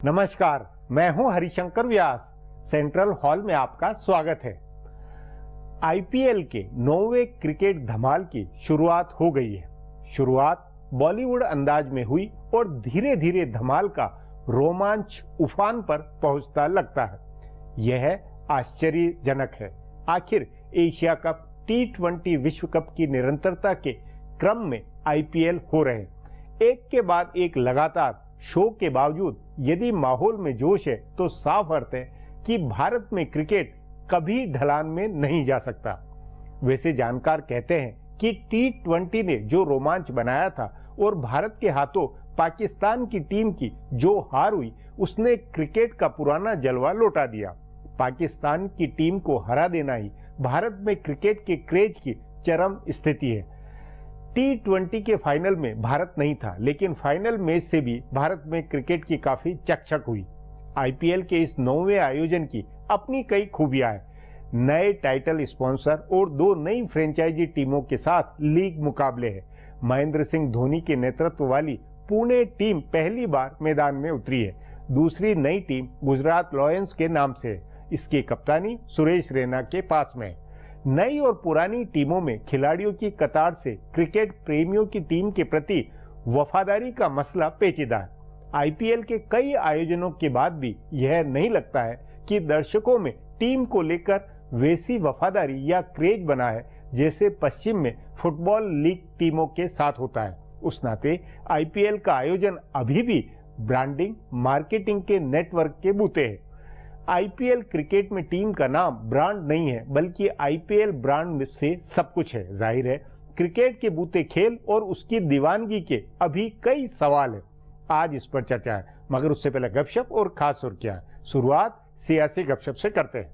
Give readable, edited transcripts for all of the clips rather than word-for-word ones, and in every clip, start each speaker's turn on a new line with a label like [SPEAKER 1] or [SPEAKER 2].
[SPEAKER 1] नमस्कार, मैं हूं हरिशंकर व्यास। सेंट्रल हॉल में आपका स्वागत है। आईपीएल के 9वें क्रिकेट धमाल की शुरुआत हो गई है। शुरुआत बॉलीवुड अंदाज में हुई और धीरे धीरे धमाल का रोमांच उफान पर पहुंचता लगता है। यह आश्चर्यजनक है। आखिर एशिया कप, T20 विश्व कप की निरंतरता के क्रम में आईपीएल हो रहे हैं। एक के बाद एक लगातार शो के बावजूद यदि माहौल में जोश है तो साफ अर्थ है कि भारत में क्रिकेट कभी ढलान में नहीं जा सकता। वैसे जानकार कहते हैं कि T20 ने जो रोमांच बनाया था और भारत के हाथों पाकिस्तान की टीम की जो हार हुई, उसने क्रिकेट का पुराना जलवा लौटा दिया। पाकिस्तान की टीम को हरा देना ही भारत में क्रिकेट के क्रेज की चरम स्थिति है। T20 के फाइनल में भारत नहीं था, लेकिन फाइनल मैच से भी भारत में क्रिकेट की काफी चकचक हुई। आईपीएल के इस 9वें आयोजन की अपनी कई खूबियां हैं। नए टाइटल स्पॉन्सर और 2 नई फ्रेंचाइजी टीमों के साथ लीग मुकाबले हैं। महेंद्र सिंह धोनी के नेतृत्व वाली पुणे टीम पहली बार मैदान में उतरी है। दूसरी नई टीम गुजरात लायंस के नाम से है। इसकी कप्तानी सुरेश रैना के पास में है। नई और पुरानी टीमों में खिलाड़ियों की कतार से क्रिकेट प्रेमियों की टीम के प्रति वफादारी का मसला पेचीदा है। आईपीएल के कई आयोजनों के बाद भी यह नहीं लगता है कि दर्शकों में टीम को लेकर वैसी वफादारी या क्रेज बना है जैसे पश्चिम में फुटबॉल लीग टीमों के साथ होता है। उस नाते आईपीएल का आयोजन अभी भी ब्रांडिंग, मार्केटिंग के नेटवर्क के बूते है। आईपीएल क्रिकेट में टीम का नाम ब्रांड नहीं है, बल्कि आईपीएल ब्रांड से सब कुछ है। जाहिर है क्रिकेट के बूते खेल और उसकी दीवानगी के अभी कई सवाल है। आज इस पर चर्चा है, मगर उससे पहले गपशप और खास सुर्खियां। शुरुआत सियासी गपशप से करते हैं।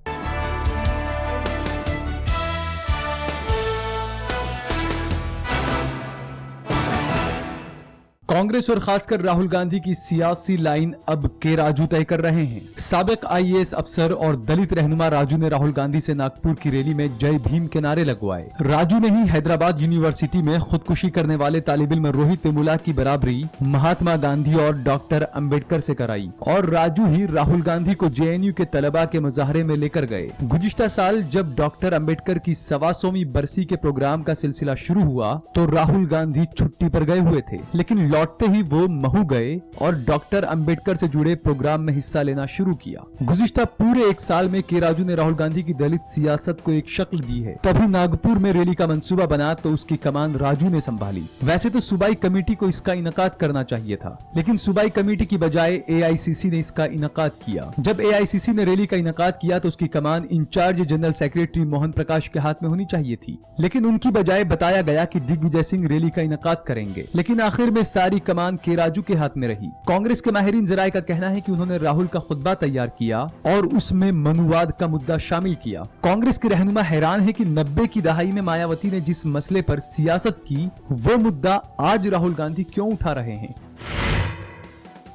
[SPEAKER 2] कांग्रेस और खासकर राहुल गांधी की सियासी लाइन अब के राजू तय कर रहे हैं। साबिक आईएएस अफसर और दलित रहनुमा राजू ने राहुल गांधी से नागपुर की रैली में जय भीम के नारे लगवाए। राजू ने ही हैदराबाद यूनिवर्सिटी में खुदकुशी करने वाले तालिब इल्म रोहित वेमुला की बराबरी महात्मा गांधी और डॉक्टर अंबेडकर से कराई, और राजू ही राहुल गांधी को जेएनयू के तलबा के मुजाहरे में लेकर गए। गुज़िश्ता साल जब डॉक्टर अंबेडकर की 125वीं बरसी के प्रोग्राम का सिलसिला शुरू हुआ तो राहुल गांधी छुट्टी पर गए हुए थे, लेकिन लौटते ही वो महू गए और डॉक्टर अंबेडकर से जुड़े प्रोग्राम में हिस्सा लेना शुरू किया। गुज़िश्ता पूरे 1 साल में के राजू ने राहुल गांधी की दलित सियासत को एक शक्ल दी है। तभी नागपुर में रैली का मंसूबा बना तो उसकी कमान राजू ने संभाली। वैसे तो सूबाई कमेटी को इसका इनकाद करना चाहिए था, लेकिन सूबाई कमेटी की बजाय एआईसीसी ने इसका इनकाद किया। जब एआईसीसी ने रैली का इनकाद किया तो उसकी कमान in charge general secretary Mohan Prakash के हाथ में होनी चाहिए थी, लेकिन उनकी बजाय बताया गया कि दिग्विजय सिंह रैली का इनकाद करेंगे। लेकिन आखिर में सारी कमान के राजू के हाथ में रही। कांग्रेस के माहिरीन जराये का कहना है कि उन्होंने राहुल का खुतबा तैयार किया और उसमें मनुवाद का मुद्दा शामिल किया। कांग्रेस के रहनुमा हैरान है कि 90 की दहाई में मायावती ने जिस मसले पर सियासत की, वो मुद्दा आज राहुल गांधी क्यों उठा रहे हैं।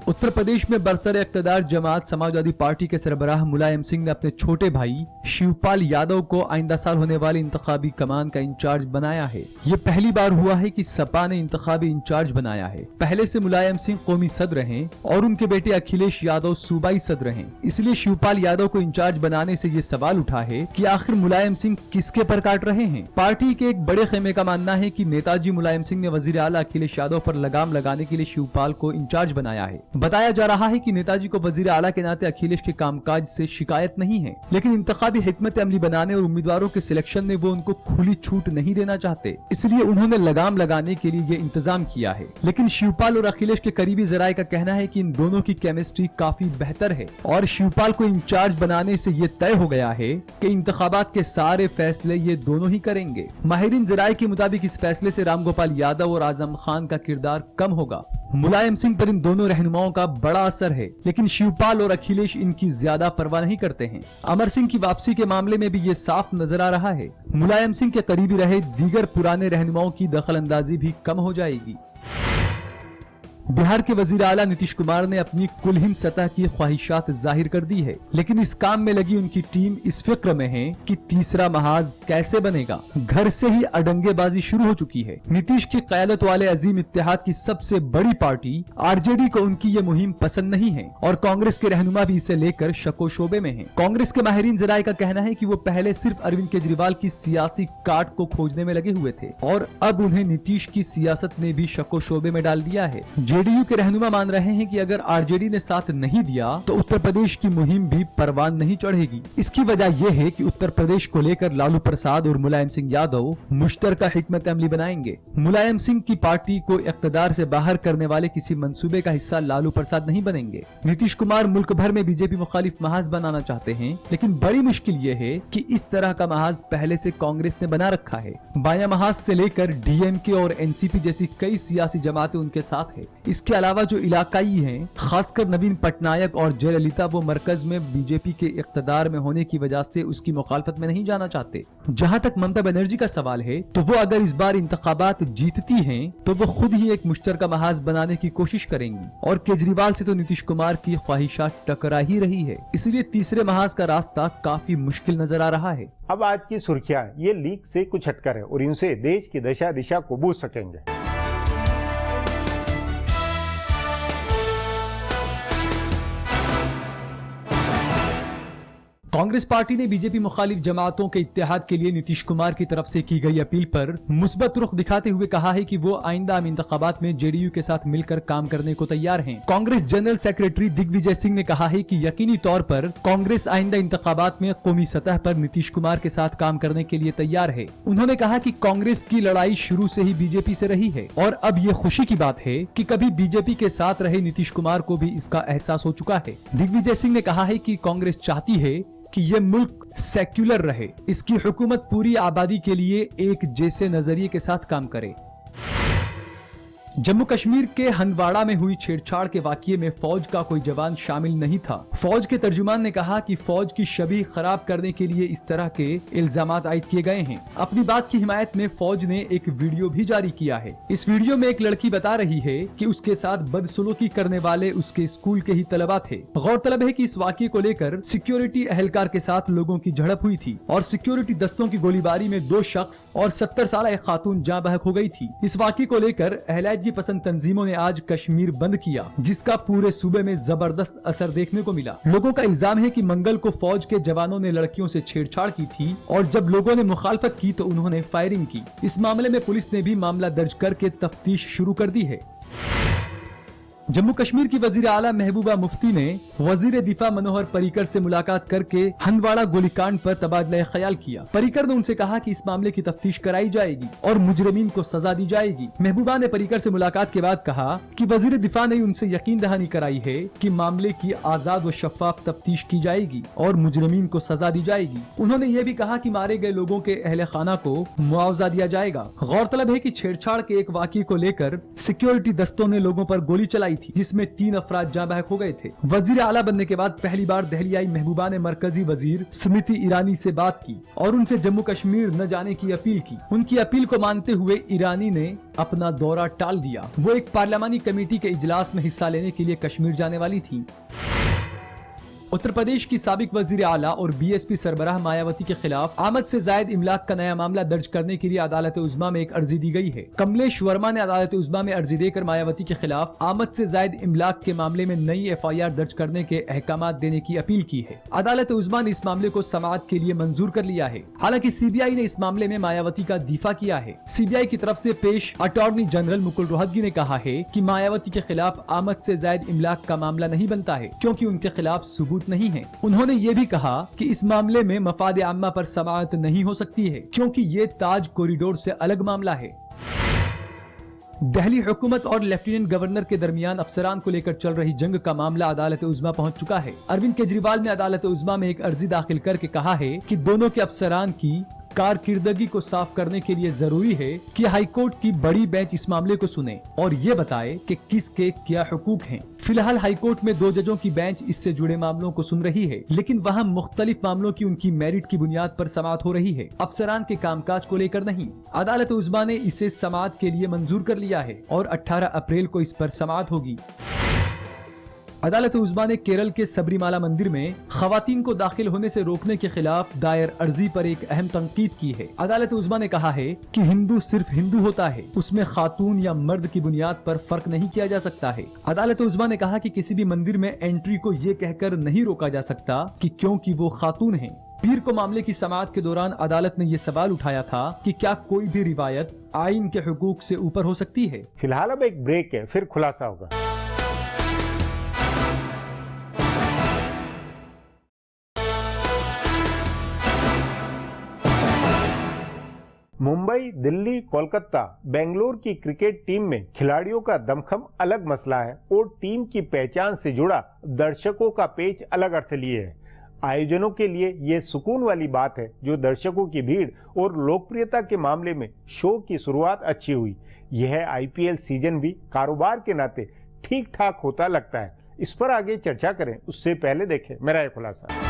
[SPEAKER 2] उत्तर प्रदेश में बरसर इक़्तिदार जमात समाजवादी पार्टी के सरबराह मुलायम सिंह ने अपने छोटे भाई शिवपाल यादव को आइंदा साल होने वाली इंतखाबी कमान का इंचार्ज बनाया है। ये पहली बार हुआ है कि सपा ने इंतखाबी इंचार्ज बनाया है। पहले से मुलायम सिंह कौमी सदर हैं और उनके बेटे अखिलेश यादव सूबाई सदर हैं। इसलिए शिवपाल यादव को इंचार्ज बनाने से ये सवाल उठा है कि आखिर मुलायम सिंह किसके पर काट रहे हैं। पार्टी के एक बड़े खेमे का मानना है कि नेताजी मुलायम सिंह ने वजीर आला अखिलेश यादव पर लगाम लगाने के लिए शिवपाल को इंचार्ज बनाया है। बताया जा रहा है कि नेताजी को वजीर आला के नाते अखिलेश के कामकाज से शिकायत नहीं है, लेकिन इंतखाबी हिकमत अमली बनाने और उम्मीदवारों के सिलेक्शन में वो उनको खुली छूट नहीं देना चाहते, इसलिए उन्होंने लगाम लगाने के लिए ये इंतजाम किया है। लेकिन शिवपाल और अखिलेश के करीबी जराये का कहना है कि इन दोनों की केमिस्ट्री काफी बेहतर है और शिवपाल को इंचार्ज बनाने से ये तय हो गया है कि इंतखाबात के सारे फैसले ये दोनों ही करेंगे। माहिरीन जराये के मुताबिक इस फैसले से रामगोपाल यादव और आजम खान का किरदार कम होगा। मुलायम सिंह पर इन दोनों रहनुमाओं का बड़ा असर है, लेकिन शिवपाल और अखिलेश इनकी ज्यादा परवाह नहीं करते हैं। अमर सिंह की वापसी के मामले में भी ये साफ नजर आ रहा है। मुलायम सिंह के करीबी रहे दीगर पुराने रहनुमाओं की दखल अंदाजी भी कम हो जाएगी। बिहार के वजीर आला नीतीश कुमार ने अपनी कुलहीन सतह की ख्वाहिशात जाहिर कर दी है, लेकिन इस काम में लगी उनकी टीम इस फिक्र में है कि तीसरा महाज कैसे बनेगा। घर से ही अडंगेबाजी शुरू हो चुकी है। नीतीश की क़यादत वाले अजीम इत्तेहाद की सबसे बड़ी पार्टी आरजेडी को उनकी ये मुहिम पसंद नहीं है और कांग्रेस के रहनुमा भी इसे लेकर शको शोबे में हैं। कांग्रेस के माहिरीन जराये का कहना है कि वो पहले सिर्फ अरविंद केजरीवाल की सियासी काट को खोजने में लगे हुए थे और अब उन्हें नीतीश की सियासत ने भी शको शोबे में डाल दिया है। जेडीयू के रहनुमा मान रहे हैं कि अगर आरजेडी ने साथ नहीं दिया तो उत्तर प्रदेश की मुहिम भी परवान नहीं चढ़ेगी। इसकी वजह यह है कि उत्तर प्रदेश को लेकर लालू प्रसाद और मुलायम सिंह यादव मुश्तरका हिकमत अमली बनाएंगे। मुलायम सिंह की पार्टी को इख्तिदार से बाहर करने वाले किसी मंसूबे का हिस्सा लालू प्रसाद नहीं बनेंगे। नीतीश कुमार मुल्क भर में बीजेपी मुखालिफ महाज बनाना चाहते हैं, लेकिन बड़ी मुश्किल ये है कि इस तरह का महाज पहले से कांग्रेस ने बना रखा है। बायां महाज से लेकर डीएमके और एनसीपी जैसी कई सियासी जमातें उनके साथ है। इसके अलावा जो इलाकाई हैं, खासकर नवीन पटनायक और जयललिता, वो मरकज में बीजेपी के इख्तिदार में होने की वजह से उसकी मुखालफत में नहीं जाना चाहते। जहां तक ममता बनर्जी का सवाल है, तो वो अगर इस बार इंतखाबात जीतती हैं, तो वो खुद ही एक मुश्तरका महाज बनाने की कोशिश करेंगी और केजरीवाल से तो नीतीश कुमार की ख्वाहिशात टकरा ही रही है। इसलिए तीसरे महाज का रास्ता काफी मुश्किल नजर आ रहा है।
[SPEAKER 1] अब आज की सुर्खियां ये लीक से कुछ हटकर है और इनसे देश की दशा दिशा को बूझ सकेंगे।
[SPEAKER 2] कांग्रेस पार्टी ने बीजेपी मुखालिफ जमातों के इत्तेहाद के लिए नीतीश कुमार की तरफ से की गई अपील पर मुस्बत रुख दिखाते हुए कहा है कि वो आइंदा आम इंतखाबात में जेडीयू के साथ मिलकर काम करने को तैयार हैं। कांग्रेस जनरल सेक्रेटरी दिग्विजय सिंह ने कहा है कि यकीनी तौर पर कांग्रेस आइंदा इंतखाबात में कौमी सतह पर नीतीश कुमार के साथ काम करने के लिए तैयार है। उन्होंने कहा कि कांग्रेस की लड़ाई शुरू से ही बीजेपी से रही है और अब ये खुशी की बात है कि कभी बीजेपी के साथ रहे नीतीश कुमार को भी इसका एहसास हो चुका है। दिग्विजय सिंह ने कहा है कि कांग्रेस चाहती है कि ये मुल्क सेक्युलर रहे, इसकी हुकूमत पूरी आबादी के लिए एक जैसे नजरिए के साथ काम करे। जम्मू कश्मीर के हंदवाड़ा में हुई छेड़छाड़ के वाकये में फौज का कोई जवान शामिल नहीं था। फौज के तर्जुमान ने कहा कि फौज की छवि खराब करने के लिए इस तरह के इल्जामात आयद किए गए हैं। अपनी बात की हिमायत में फौज ने एक वीडियो भी जारी किया है। इस वीडियो में एक लड़की बता रही है कि उसके साथ बदसलूकी करने वाले उसके स्कूल के ही तलबा थे। गौरतलब है कि इस वाकये को लेकर सिक्योरिटी एहलकार के साथ लोगों की झड़प हुई थी और सिक्योरिटी दस्तों की गोलीबारी में 2 शख्स और 70 साल एक खातून जाँ बहक हो गई थी। इस वाकये को लेकर अहलैदगी पसंद तंजीमों ने आज कश्मीर बंद किया, जिसका पूरे सूबे में जबरदस्त असर देखने को मिला। लोगों का इल्जाम है कि मंगल को फौज के जवानों ने लड़कियों से छेड़छाड़ की थी और जब लोगों ने मुखालफत की तो उन्होंने फायरिंग की। इस मामले में पुलिस ने भी मामला दर्ज करके तफ्तीश शुरू कर दी है। जम्मू कश्मीर की वजीर आला महबूबा मुफ्ती ने वजीर दिफा मनोहर पर्रिकर से मुलाकात करके हंदवाड़ा गोलीकांड पर तबादला ख्याल किया। पर्रिकर ने उनसे कहा कि इस मामले की तफ्तीश कराई जाएगी और मुजरिमीन को सजा दी जाएगी। महबूबा ने पर्रिकर से मुलाकात के बाद कहा कि वजीर दिफा ने उनसे यकीन दहानी कराई है कि मामले की आजाद व शफाफ तफ्तीश की जाएगी और मुजरिमीन को सजा दी जाएगी। उन्होंने ये भी कहा कि मारे गए लोगों के अहले खाना को मुआवजा दिया जाएगा। गौरतलब है कि छेड़छाड़ के एक वाकये को लेकर सिक्योरिटी दस्तों ने लोगों पर गोली चलाई थी, जिसमें 3 अफराद जाँ बहक हो गए थे। वजीर आला बनने के बाद पहली बार दिल्ली आई महबूबा ने मरकजी वजीर स्मृति ईरानी से बात की और उनसे जम्मू कश्मीर न जाने की अपील की। उनकी अपील को मानते हुए ईरानी ने अपना दौरा टाल दिया। वो एक पार्लियामानी कमेटी के इजलास में हिस्सा लेने के लिए कश्मीर जाने वाली थी। उत्तर प्रदेश की साबिक वजीर आला और बीएसपी सरबराह मायावती के खिलाफ आमद से जायद इमलाक का नया मामला दर्ज करने के लिए अदालत उज़्मा में एक अर्जी दी गई है। कमलेश वर्मा ने अदालत उज़्मा में अर्जी देकर मायावती के खिलाफ आमद से जायद इमलाक के मामले में नई FIR दर्ज करने के अहकामात देने की अपील की है। अदालत उज़्मा ने इस मामले को समाअत के लिए मंजूर कर लिया है। हालांकि CBI ने इस मामले में मायावती का दिफा किया है। CBI की तरफ से पेश अटॉर्नी जनरल मुकुल रोहतगी ने कहा है कि मायावती के खिलाफ आमद से जायद इमलाक का मामला नहीं बनता है, क्योंकि उनके खिलाफ सबूत नहीं है। उन्होंने ये भी कहा कि इस मामले में मफाद आम्मा पर समाअत नहीं हो सकती है, क्योंकि ये ताज कॉरिडोर से अलग मामला है। दिल्ली हुकूमत और लेफ्टिनेंट गवर्नर के दरमियान अफसरान को लेकर चल रही जंग का मामला अदालत उज़्मा पहुंच चुका है। अरविंद केजरीवाल ने अदालत उज़्मा में एक अर्जी दाखिल करके कहा है कि दोनों के अफसरान की कारकिर्दगी को साफ करने के लिए जरूरी है कि हाईकोर्ट की बड़ी बेंच इस मामले को सुने और ये बताए कि किसके क्या हुकूक हैं। फिलहाल हाईकोर्ट में 2 जजों की बेंच इससे जुड़े मामलों को सुन रही है, लेकिन वहाँ मुख्तलिफ मामलों की उनकी मेरिट की बुनियाद पर समाअत हो रही है, अफसरान के कामकाज को लेकर नहीं। अदालत उज़्मा ने इसे समाअत के लिए मंजूर कर लिया है और 18 अप्रैल को इस पर समाअत होगी। अदालत उज़्मा ने केरल के सबरीमाला मंदिर में खवातीन को दाखिल होने से रोकने के खिलाफ दायर अर्जी पर एक अहम तनकीद की है। अदालत उज़्मा ने कहा है कि हिंदू सिर्फ हिंदू होता है, उसमें खातून या मर्द की बुनियाद पर फर्क नहीं किया जा सकता है। अदालत उज़्मा ने कहा कि किसी भी मंदिर में एंट्री को ये कहकर नहीं रोका जा सकता कि क्योंकि वो खातून है। पीर को मामले की समाअत के दौरान अदालत ने ये सवाल उठाया था कि क्या कोई भी रिवायत आइन के हुकूक से ऊपर हो सकती है।
[SPEAKER 1] फिलहाल अब एक ब्रेक है, फिर खुलासा होगा। मुंबई, दिल्ली, कोलकाता, बेंगलोर की क्रिकेट टीम में खिलाड़ियों का दमखम अलग मसला है और टीम की पहचान से जुड़ा दर्शकों का पेच अलग अर्थ लिए है। आयोजनों के लिए यह सुकून वाली बात है जो दर्शकों की भीड़ और लोकप्रियता के मामले में शो की शुरुआत अच्छी हुई। यह आईपीएल सीजन भी कारोबार के नाते ठीक ठाक होता लगता है। इस पर आगे चर्चा करें उससे पहले देखें मेरा यह खुलासा।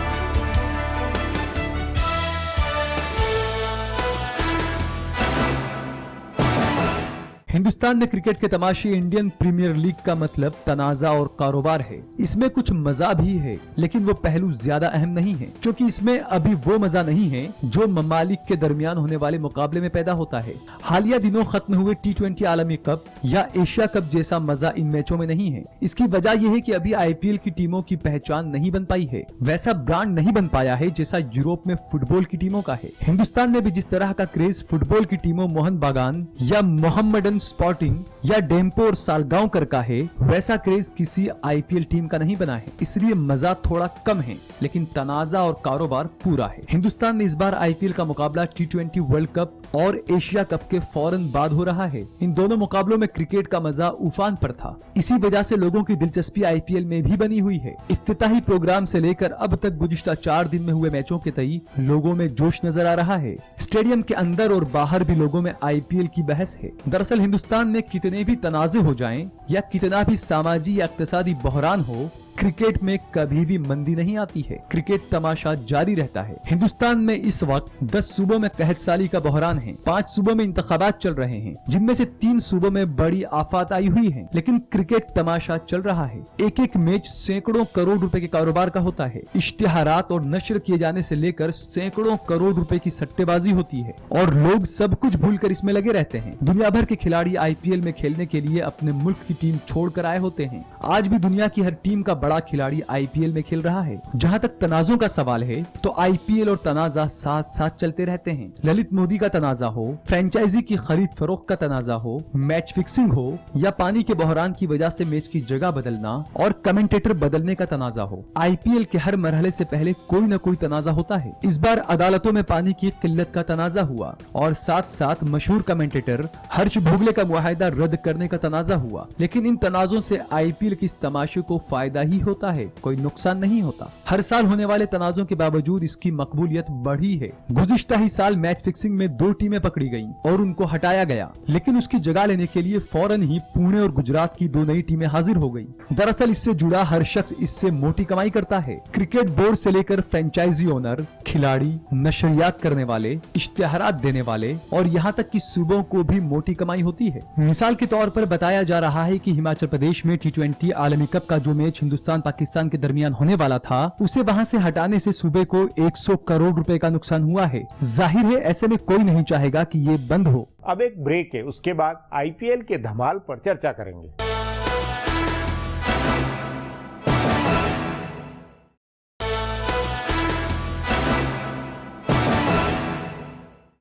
[SPEAKER 2] हिंदुस्तान में क्रिकेट के तमाशे इंडियन प्रीमियर लीग का मतलब तनाजा और कारोबार है। इसमें कुछ मजा भी है, लेकिन वो पहलू ज्यादा अहम नहीं है, क्योंकि इसमें अभी वो मजा नहीं है जो ममालिक के दरमियान होने वाले मुकाबले में पैदा होता है। हालिया दिनों खत्म हुए T20 आलमी कप या एशिया कप जैसा मजा इन मैचों में नहीं है। इसकी वजह यह है कि अभी आईपीएल की टीमों की पहचान नहीं बन पाई है, वैसा ब्रांड नहीं बन पाया है जैसा यूरोप में फुटबॉल की टीमों का है। हिंदुस्तान में भी जिस तरह का क्रेज फुटबॉल की टीमों मोहन बागान या मोहम्मडन स्पोर्टिंग या डेम्पो और सालगांवकर का है, वैसा क्रेज किसी आईपीएल टीम का नहीं बना है। इसलिए मजा थोड़ा कम है, लेकिन तनाजा और कारोबार पूरा है। हिंदुस्तान में इस बार आईपीएल का मुकाबला T20 वर्ल्ड कप और एशिया कप के फौरन बाद हो रहा है। इन दोनों मुकाबलों में क्रिकेट का मजा उफान पर था। इसी वजह से लोगों की दिलचस्पी आईपीएल में भी बनी हुई है। इफ्तिताही प्रोग्राम से लेकर अब तक गुज़िश्ता 4 दिन में हुए मैचों के तई लोगों में जोश नजर आ रहा है। स्टेडियम के अंदर और बाहर भी लोगों में आईपीएल की बहस है। दरअसल हिंदुस्तान में कितने भी तनाज़े हो जाएं या कितना भी सामाजिक या इक्तिसादी बहरान हो, क्रिकेट में कभी भी मंदी नहीं आती है। क्रिकेट तमाशा जारी रहता है। हिंदुस्तान में इस वक्त 10 सूबों में कहत साली का बहरान है। 5 सूबों में इंतखाबात चल रहे हैं, जिनमें से 3 सूबों में बड़ी आफत आई हुई है, लेकिन क्रिकेट तमाशा चल रहा है। एक एक मैच सैकड़ों करोड़ रुपए के कारोबार का होता है। इश्तिहारात और नशर किए जाने से लेकर सैकड़ों करोड़ रुपए की सट्टेबाजी होती है और लोग सब कुछ भूलकर इसमें लगे रहते हैं। दुनिया भर के खिलाड़ी आईपीएल में खेलने के लिए अपने मुल्क की टीम छोड़कर आए होते हैं। आज भी दुनिया की हर टीम का बड़ा खिलाड़ी आईपीएल में खेल रहा है। जहां तक तनाजों का सवाल है, तो आईपीएल और तनाजा साथ साथ चलते रहते हैं। ललित मोदी का तनाजा हो, फ्रेंचाइजी की खरीद फरोख्त का तनाजा हो, मैच फिक्सिंग हो या पानी के बहरान की वजह से मैच की जगह बदलना और कमेंटेटर बदलने का तनाजा हो, आईपीएल के हर मरहले से पहले कोई न कोई तनाजा होता है। इस बार अदालतों में पानी की किल्लत का तनाजा हुआ और साथ साथ मशहूर कमेंटेटर हर्ष भोगले का मुआहदा रद्द करने का तनाजा हुआ। लेकिन इन तनाजों से आईपीएल की इस तमाशे को फायदा ही होता है, कोई नुकसान नहीं होता। हर साल होने वाले तनाजों के बावजूद इसकी मकबूलियत बढ़ी है। गुज़िश्ता ही साल मैच फिक्सिंग में 2 टीमें पकड़ी गईं और उनको हटाया गया, लेकिन उसकी जगह लेने के लिए फौरन ही पुणे और गुजरात की 2 नई टीमें हाजिर हो गईं। दरअसल इससे जुड़ा हर शख्स इससे मोटी कमाई करता है। क्रिकेट बोर्ड से लेकर फ्रेंचाइजी ओनर, खिलाड़ी, नशरियात करने वाले, इश्तिहारात देने वाले और यहाँ तक कि सूबों को भी मोटी कमाई होती है। मिसाल के तौर पर बताया जा रहा है कि हिमाचल प्रदेश में T20 आलमी कप का जो मैच हिंदुस्तान पाकिस्तान के दरमियान होने वाला था, उसे वहां से हटाने से सूबे को 100 करोड़ रुपए का नुकसान हुआ है। जाहिर है ऐसे में कोई नहीं चाहेगा कि ये बंद हो।
[SPEAKER 1] अब एक ब्रेक है, उसके बाद आईपीएल के धमाल पर चर्चा करेंगे।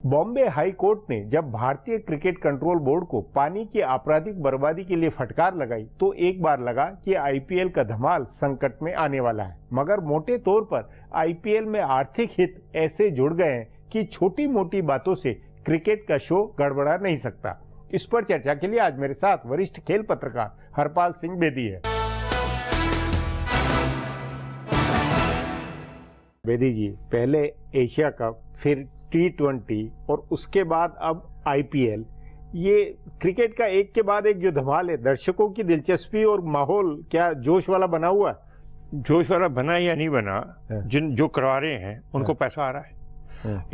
[SPEAKER 1] बॉम्बे हाई कोर्ट ने जब भारतीय क्रिकेट कंट्रोल बोर्ड को पानी की आपराधिक बर्बादी के लिए फटकार लगाई, तो एक बार लगा कि आईपीएल का धमाल संकट में आने वाला है। मगर मोटे तौर पर आईपीएल में आर्थिक हित ऐसे जुड़ गए हैं कि छोटी मोटी बातों से क्रिकेट का शो गड़बड़ा नहीं सकता। इस पर चर्चा के लिए आज मेरे साथ वरिष्ठ खेल पत्रकार हरपाल सिंह बेदी है। बेदी जी, पहले एशिया कप, फिर T20 और उसके बाद अब IPL, ये क्रिकेट का एक के बाद एक जो धमाल है, दर्शकों की दिलचस्पी और माहौल क्या जोश वाला बना हुआ है?
[SPEAKER 3] जोश वाला बना या नहीं बना, जो करवा रहे हैं उनको पैसा आ रहा है।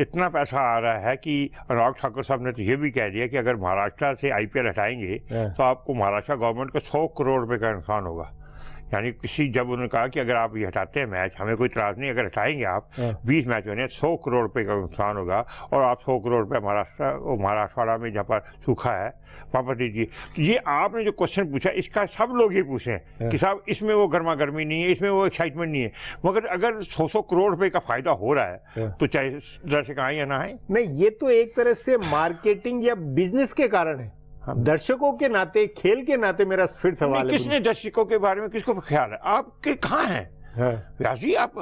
[SPEAKER 3] इतना पैसा आ रहा है कि अनुराग ठाकुर साहब ने तो ये भी कह दिया कि अगर महाराष्ट्र से IPL हटाएंगे तो आपको महाराष्ट्र गवर्नमेंट को 100 करोड़ रुपए का नुकसान होगा। यानी जब उन्होंने कहा कि अगर आप ये हटाते हैं मैच, हमें कोई इतराज नहीं, अगर हटाएंगे आप 20 मैच होने 100 करोड़ रुपए का नुकसान होगा, और आप 100 करोड़ रुपए महाराष्ट्र में जहाँ पर सूखा है वहाँ पर दीजिए। तो ये आपने जो क्वेश्चन पूछा, इसका सब लोग ये पूछे हैं कि साहब इसमें वो गर्मा गर्मी नहीं है, इसमें वो एक्साइटमेंट नहीं है, मगर अगर 100 करोड़ रुपए का फायदा हो रहा है तो चाहे दर्शक आए या ना आए।
[SPEAKER 1] नहीं, ये तो एक तरह से मार्केटिंग या बिजनेस के कारण है। दर्शकों के नाते, खेल के नाते मेरा फिर सवाल है,
[SPEAKER 3] किसने दर्शकों के बारे में किसको ख्याल है? आपके कहाँ है व्यास जी? आप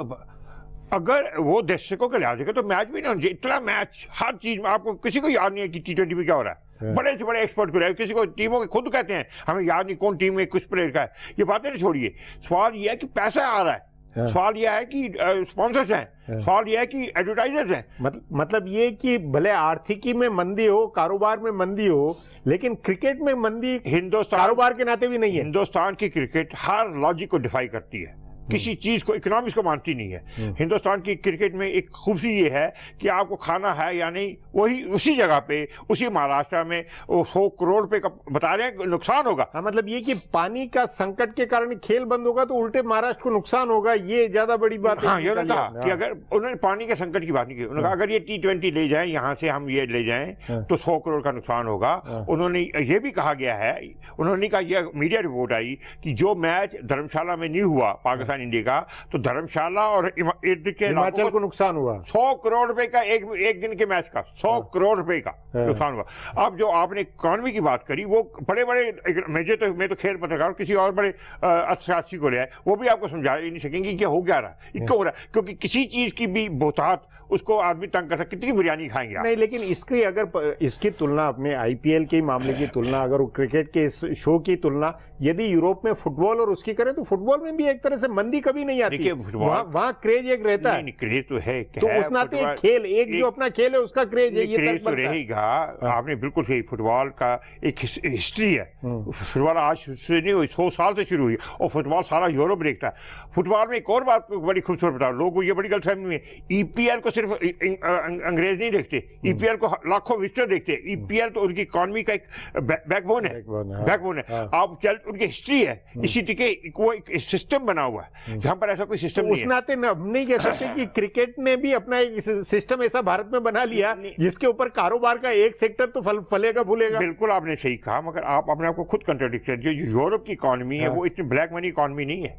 [SPEAKER 3] अगर वो दर्शकों के लिहाज तो मैच भी नहीं होना चाहिए। इतना मैच हर चीज में, आपको किसी को याद नहीं है कि T20 में क्या हो रहा है। बड़े से बड़े एक्सपर्ट को, किसी को टीमों के खुद कहते हैं हमें याद नहीं कौन टीम में किस प्लेयर का है। ये बातें नहीं छोड़िए, सवाल यह है कि पैसा आ रहा है, सवाल यह है कि स्पॉन्सर्स हैं, सवाल यह है कि एडवर्टाइजर्स हैं।
[SPEAKER 1] मतलब ये कि भले आर्थिकी में मंदी हो, कारोबार में मंदी हो, लेकिन क्रिकेट में मंदी
[SPEAKER 3] हिंदुस्तान
[SPEAKER 1] कारोबार के नाते भी नहीं है।
[SPEAKER 3] हिंदुस्तान की क्रिकेट हर लॉजिक को डिफाई करती है, किसी चीज को, इकोनॉमिक्स को मानती नहीं है। हिंदुस्तान की क्रिकेट में एक खूबी ये है कि आपको खाना है या नहीं, वही उसी जगह पे, उसी महाराष्ट्र में वो 100 करोड़ रुपए का बता रहे हैं नुकसान होगा।
[SPEAKER 1] हाँ, मतलब ये कि पानी का संकट के कारण खेल बंद होगा तो उल्टे महाराष्ट्र को नुकसान होगा, ये ज्यादा बड़ी बात है।
[SPEAKER 3] हाँ, ये उन्होंने कहा कि अगर उन्होंने पानी के संकट की बात नहीं की, उन्होंने कहा अगर ये T20 ले जाए, यहाँ से हम ये ले जाएं तो 100 करोड़ का नुकसान होगा। उन्होंने ये भी कहा गया है, उन्होंने कहा, यह मीडिया रिपोर्ट आई कि जो मैच धर्मशाला में नहीं हुआ पाकिस्तान इंडिया का, तो धर्मशाला और इर्द के
[SPEAKER 1] हिमाचल को नुकसान हुआ
[SPEAKER 3] 100 करोड़ रुपए का, एक दिन के मैच का 100 करोड़ रुपए का नुकसान हुआ। अब जो आपने इकोनॉमी की बात करी, वो बड़े बड़े मैं तो खेल पत्रकार किसी और बड़े अर्थशास्त्री को ले आए, वो भी आपको समझा नहीं सकेंगे कि हो क्या रहा है, क्यों हो रहा है, क्योंकि किसी चीज की भी बहुतात उसको आदमी तंग कर सकता, कितनी बिरयानी खाएंगे आप?
[SPEAKER 1] नहीं, लेकिन इसकी अगर इसकी तुलना, अपने IPL के मामले की तुलना, अगर क्रिकेट के इस शो की तुलना यदि यूरोप में फुटबॉल और उसकी करें, तो फुटबॉल में भी एक तरह से मंदी कभी नहीं आती। वहाँ क्रेज एक रहता है।
[SPEAKER 3] क्रेज तो है,
[SPEAKER 1] तो उस नाते खेल एक जो अपना खेल है उसका क्रेज है, ये
[SPEAKER 3] क्रेज तो रहेगा। आपने बिल्कुल सही, फुटबॉल का एक हिस्ट्री है। फुटबॉल आज से नहीं हुई, 100 साल से शुरू हुई, और फुटबॉल सारा यूरोप देखता है। फुटबॉल में एक और बात बड़ी खूबसूरत बताओ, लोगों को ये बड़ी गलतफहमी है, EPL को सिर्फ अंग्रेज नहीं देखते, EPL को लाखों विजिटर देखते हैं। EPL तो उनकी इकोनॉमी का एक बैकबोन है, बैकबोन है। आप चल, उनकी हिस्ट्री है, इसी तरीके वो एक सिस्टम बना हुआ है। यहाँ पर ऐसा कोई सिस्टम नहीं है।
[SPEAKER 1] उस नाते हम नहीं कह सकते कि क्रिकेट ने भी अपना एक सिस्टम ऐसा भारत में बना लिया जिसके ऊपर कारोबार का एक सेक्टर तो फलेगा फूलेगा।
[SPEAKER 3] बिल्कुल आपने सही कहा, मगर आप अपने आप को खुद कंट्राडिक्ट कर, जो यूरोप की इकोनॉमी है वो इतनी ब्लैक मनी इकोनॉमी नहीं है।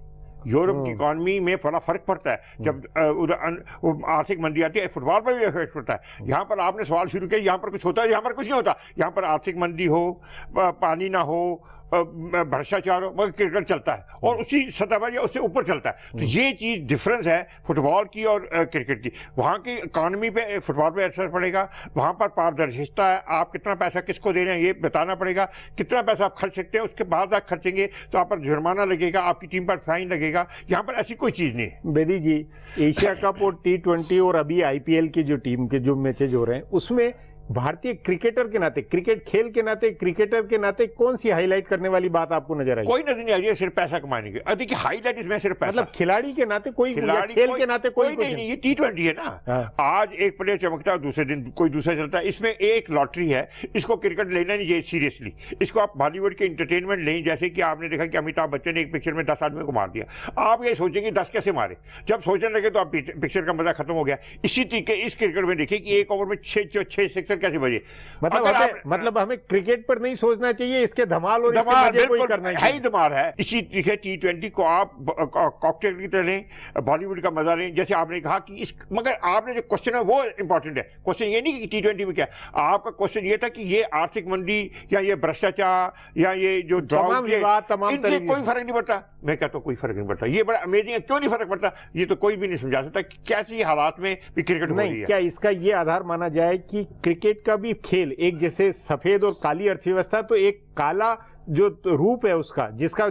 [SPEAKER 3] यूरोप की इकोनॉमी में बड़ा फर्क पड़ता है। जब उधर आर्थिक मंदी आती है, फुटबॉल पर भी इफेक्ट पड़ता है। यहाँ पर आपने सवाल शुरू किया, यहाँ पर कुछ होता है, यहाँ पर कुछ नहीं होता। यहाँ पर आर्थिक मंदी हो, पानी ना हो, भ्रष्टाचार हो, मगर क्रिकेट चलता है, और उसी सतह पर या उससे ऊपर चलता है। तो ये चीज डिफरेंस है फुटबॉल की और क्रिकेट की। वहाँ की इकोनॉमी पे, फुटबॉल पे असर पड़ेगा, वहाँ पर पारदर्शिता है, आप कितना पैसा किसको दे रहे हैं ये बताना पड़ेगा, कितना पैसा आप खर्च सकते हैं, उसके बाद आप खर्चेंगे तो आप पर जुर्माना लगेगा, आपकी टीम पर फाइन लगेगा। यहाँ पर ऐसी कोई चीज नहीं है।
[SPEAKER 1] बेदी जी, एशिया कप और T20 और अभी IPL की जो टीम के जो मैचेज हो रहे हैं, उसमें भारतीय क्रिकेटर के नाते, क्रिकेट खेल के नाते, क्रिकेटर के नाते कौन सी हाईलाइट करने वाली बात आपको नजर आई?
[SPEAKER 3] कोई नजर नहीं आ रही है, सिर्फ पैसा कमाने की। देखिए हाईलाइट इसमें सिर्फ पैसा,
[SPEAKER 1] मतलब खिलाड़ी के नाते कोई, खेल के नाते कोई
[SPEAKER 3] नहीं। ये T20 है ना, आज एक प्लेयर चमकता है, दूसरे दिन कोई दूसरा चलता है। इसमें एक लॉटरी है, इसको क्रिकेट लेना नहीं चाहिए सीरियसली। इसको आप बॉलीवुड के इंटरटेनमेंट लें, जैसे कि आपने देखा कि अमिताभ बच्चन ने एक पिक्चर में 10 आदमियों को मार दिया। आप ये सोचेंगे 10 कैसे मारे, जब सोचने लगे तो आप पिक्चर का मजा खत्म हो गया। इसी तरीके इस क्रिकेट में देखिए कि एक ओवर में 6 सिक्सर कैसे बजे।
[SPEAKER 1] मतलब हमें क्रिकेट पर नहीं सोचना चाहिए, इसके धमाल और इसके मजे को ही करना चाहिए।
[SPEAKER 3] है धमाल है। इसी तरीके T20 को आप कॉकटेल की तरह लें, बॉलीवुड का मजा लें, जैसे आपने कहा कि इस, मगर आपने जो क्वेश्चन है वो इंपॉर्टेंट है। क्वेश्चन ये नहीं कि T20 में क्या, आपका क्वेश्चन ये था कि ये आर्थिक मंदी या ये भ्रष्टाचार या ये जो
[SPEAKER 1] तमाम
[SPEAKER 3] इनसे कोई फर्क नहीं पड़ता। मैं कहता हूँ कोई फर्क नहीं पड़ता। ये बड़ा अमेजिंग है, क्यों नहीं फर्क पड़ता, ये तो कोई भी नहीं समझा सकता कि कैसी हालात में भी क्रिकेट हो रही है।
[SPEAKER 1] क्या इसका ये आधार माना जाए कि क्रिकेट का भी खेल एक जैसे सफेद और काली अर्थव्यवस्था, तो एक काला जो रूप है उसका, जिसका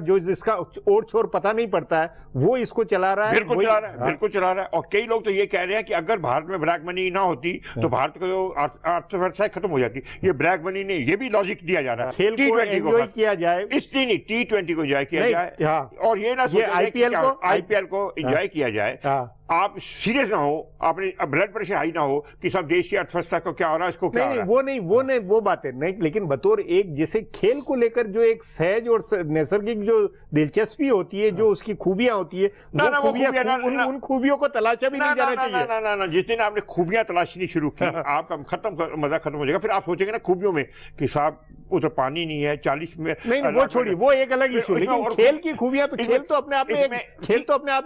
[SPEAKER 1] और छोर पता नहीं पड़ता है, वो इसको चला रहा है।
[SPEAKER 3] बिल्कुल चला रहा है, बिल्कुल चला रहा है। और कई लोग तो ये कह रहे हैं कि अगर भारत में ब्लैक मनी ना होती तो भारत की जो अर्थव्यवस्था खत्म हो जाती। ये ब्लैक मनी ने ये भी लॉजिक दिया जा रहा है।
[SPEAKER 1] खेल को एंजॉय किया जाए,
[SPEAKER 3] इसलिए नहीं, T20 को एंजॉय किया जाए, और ये ना आईपीएल को एंजॉय किया जाए। आप सीरियस ना हो, आपने ब्लड प्रेशर हाई ना हो कि सब देश की अर्थव्यवस्था को क्या हो रहा है, इसको क्या हो रहा है।
[SPEAKER 1] वो बातें नहीं, लेकिन बतौर एक जैसे खेल को लेकर जो एक सहज और नैसर्गिक जो दिलचस्पी होती है, जो उसकी खूबियां होती है, उन खूबियों को तलाशा भी नहीं जाना चाहिए।
[SPEAKER 3] ना, जिस दिन आपने खूबियां तलाशनी शुरू की, आपका मजा खत्म हो जाएगा। फिर आप सोचेंगे ना खूबियों में कि साहब उधर पानी नहीं है, 40 में
[SPEAKER 1] नहीं, वो छोड़िए, वो एक अलग इशू। लेकिन खेल की खूबियां तो खेल तो अपने आप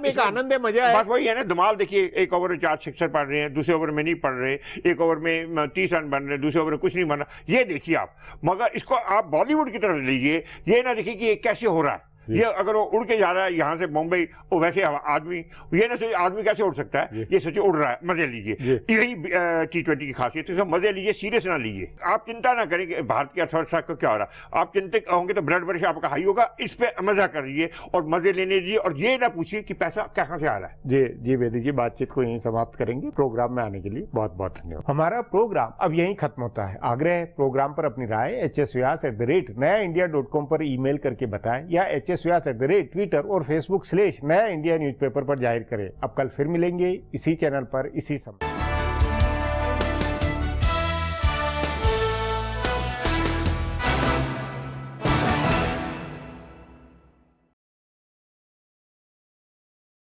[SPEAKER 1] में एक आनंद है, मजा है।
[SPEAKER 3] बस वही है ना, धमाल देखिए, एक ओवर में 4 सिक्सर पड़ रहे हैं, दूसरे ओवर में नहीं पड़ रहे, एक ओवर में 30 रन बन रहे, दूसरे ओवर में कुछ नहीं बन रहा, ये देखिए आप। मगर इसको आप बॉलीवुड की तरफ लीजिए, ये ना देखिए कि ये कैसे हो रहा है। ये अगर वो उड़ के जा रहा है यहाँ से मुंबई, वो वैसे आदमी, ये ना सोचिए आदमी कैसे उड़ सकता है, ये सोचिए उड़ रहा है, मजे लीजिए। यही T20 की खासियत है, मजे लीजिए, सीरियस ना लीजिए। आप चिंता ना करें कि भारत की अर्थव्यवस्था को क्या हो रहा है। आप चिंतित होंगे तो ब्लड प्रेशर आपका हाई होगा। इस पे मजा करिए और मजे लेने दीजिए, और ये ना पूछिए कि पैसा कहाँ से आ रहा है।
[SPEAKER 1] जी बेदी जी, बातचीत को यहीं समाप्त करेंगे। प्रोग्राम में आने के लिए बहुत बहुत धन्यवाद। हमारा प्रोग्राम अब यहीं खत्म होता है। आग्रह है, प्रोग्राम पर अपनी राय hsvyas@nayaindia.com पर ईमेल करके बताएं, या hsvyas@ ट्विटर और फेसबुक /नया इंडिया न्यूज़पेपर पर जाहिर करें। अब कल फिर मिलेंगे इसी चैनल पर, इसी समय।